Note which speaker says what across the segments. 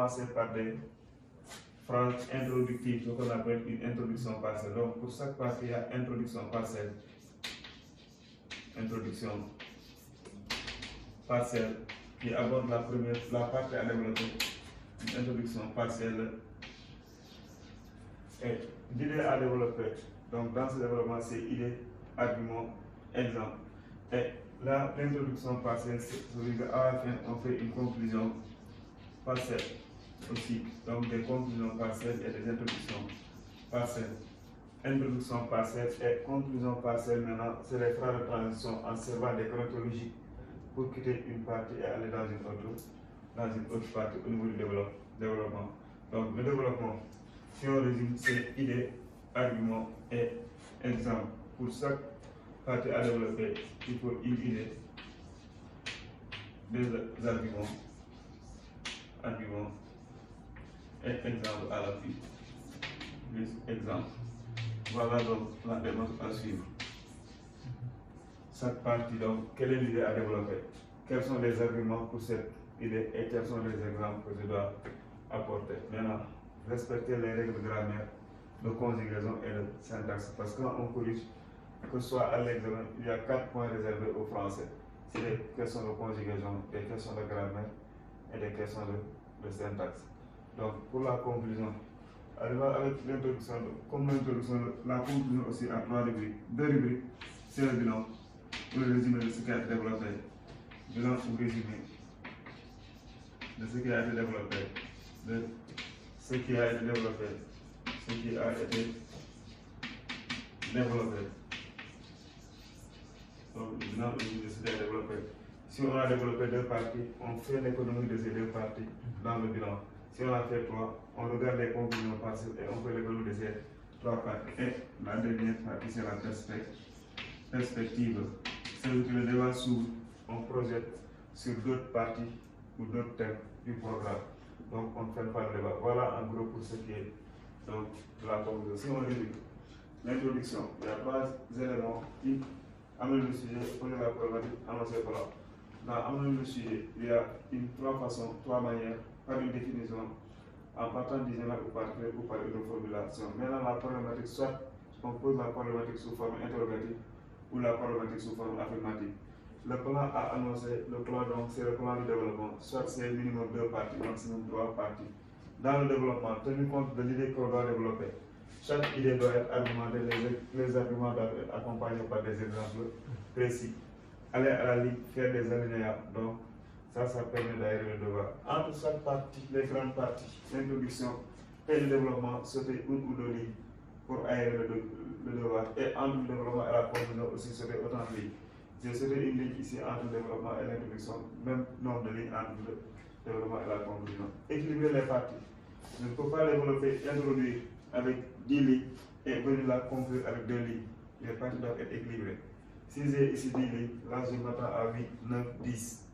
Speaker 1: Commencer par des phrases introductives, ce qu'on appelle une introduction partielle. Donc pour chaque partie, il y a introduction partielle. Introduction partielle qui aborde la partie à développer. Une introduction partielle et l'idée à développer. Donc dans ce développement, c'est idée, argument, exemple. Et là, l'introduction partielle, c'est à la fin, on fait une conclusion partielle aussi. Donc des conclusions partielles et des introductions partielles. Introduction partielle et conclusion partielle, maintenant, c'est les phrases de transition en servant des chronologies pour quitter une partie et aller dans une autre partie au niveau du développement. Donc le développement, si on résume, c'est idée, argument et exemple. Pour chaque partie à développer, il faut une idée, des arguments et exemple à l'appui. Plus exemple. Voilà donc la démarche à suivre. Chaque partie, donc, quelle est l'idée à développer? Quels sont les arguments pour cette idée et quels sont les exemples que je dois apporter? Maintenant, respecter les règles de grammaire, de conjugaison et de syntaxe. Parce que quand on corrige, que ce soit à l'examen, il y a 4 points réservés aux Français. C'est des questions de conjugaison, des questions de grammaire et des questions de syntaxe. Donc, pour la conclusion, arrivant avec l'introduction, comme l'introduction, la conclusion aussi à 3 rubriques. 2 rubriques, c'est le bilan, pour le résumé de ce qui a été développé. Bilan ou résumé de ce qui a été développé, de ce qui a été développé, ce qui a été développé. Donc, bilan ou résumé de ce qui a été développé. Si on a développé 2 parties, on fait l'économie de ces 2 parties dans le bilan. Si on a fait 3, on regarde les conclusions partielles et on fait l'économie de ces 3 parties. Et la dernière partie, c'est la perspective. C'est que le débat s'ouvre, on projette sur d'autres parties ou d'autres thèmes du programme. Donc on ne fait pas le débat. Voilà en gros pour ce qui est donc, de la conclusion. Si on résume l'introduction, il y a 3 éléments qui amènent le sujet, poser la problématique, annoncer le plan. Dans amener le sujet, il y a 3 façons, 3 manières, par une définition, en partant du général ou particulier ou par une formulation. Maintenant, la problématique, soit on pose la problématique sous forme interrogative ou la problématique sous forme affirmative. Le plan à annoncer, le plan donc c'est le plan de développement, soit c'est minimum 2 parties, maximum 3 parties. Dans le développement, tenu compte de l'idée qu'on doit développer, chaque idée doit être argumentée, les arguments doivent être accompagnés par des exemples précis. Aller à la ligne, faire des alinéas, donc ça permet d'aérer le devoir. Entre chaque partie, les grandes parties, l'introduction et le développement, c'était une ou 2 lignes pour aérer le devoir. Et entre le développement et la conclusion aussi, c'était autant de lignes. J'ai sauté une ligne ici entre le développement et l'introduction, même nombre de lignes entre le développement et la conclusion. Équilibrer les parties. Je ne peux pas développer, introduire avec 10 lignes et venir la conclure avec 2 lignes. Les parties doivent être équilibrées. Si j'ai ici 10 lignes, là je m'attends à 8, 9, 10.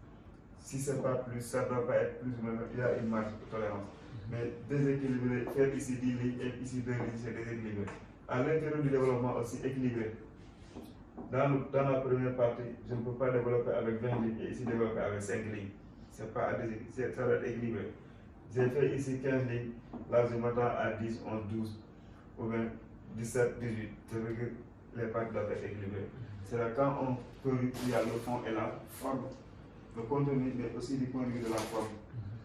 Speaker 1: Si ce n'est pas plus, ça ne doit pas être plus ou moins, il y a une marge de tolérance. Mais déséquilibrer, faire ici 10 lignes et ici 2 lignes, c'est déséquilibré. À l'intérieur du développement aussi équilibré. Dans la première partie, je ne peux pas développer avec 20 lignes et ici développer avec 5 lignes. C'est pas à déséquilibrer, ça doit être équilibré. J'ai fait ici 15 lignes, là je m'attends à 10, 11, 12, ou bien 17, 18. Je veux que les parties doivent être équilibrées. C'est là quand on corrige, il y a le fond et la forme. Le contenu, mais aussi du point de vue de la forme.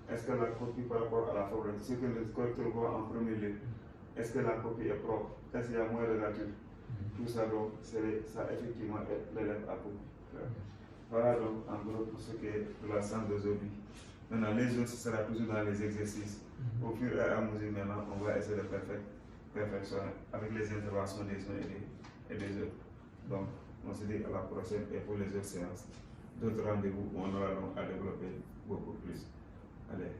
Speaker 1: Est-ce que la copie par rapport à la forme, ce que le correcteur voit en premier lieu, est-ce que la copie est propre? Est-ce qu'il y a moins de nature? Tout ça, donc, c'est ça effectivement l'élève à copie. Voilà donc en gros pour ce qui est de la séance d'aujourd'hui. Maintenant, les autres, ce sera toujours dans les exercices. Au fur et à mesure, maintenant, on va essayer de perfectionner avec les interventions des uns et des autres. Donc, on se dit à la prochaine et pour les autres séances, d'autres rendez-vous où on aura donc à développer beaucoup plus. Allez.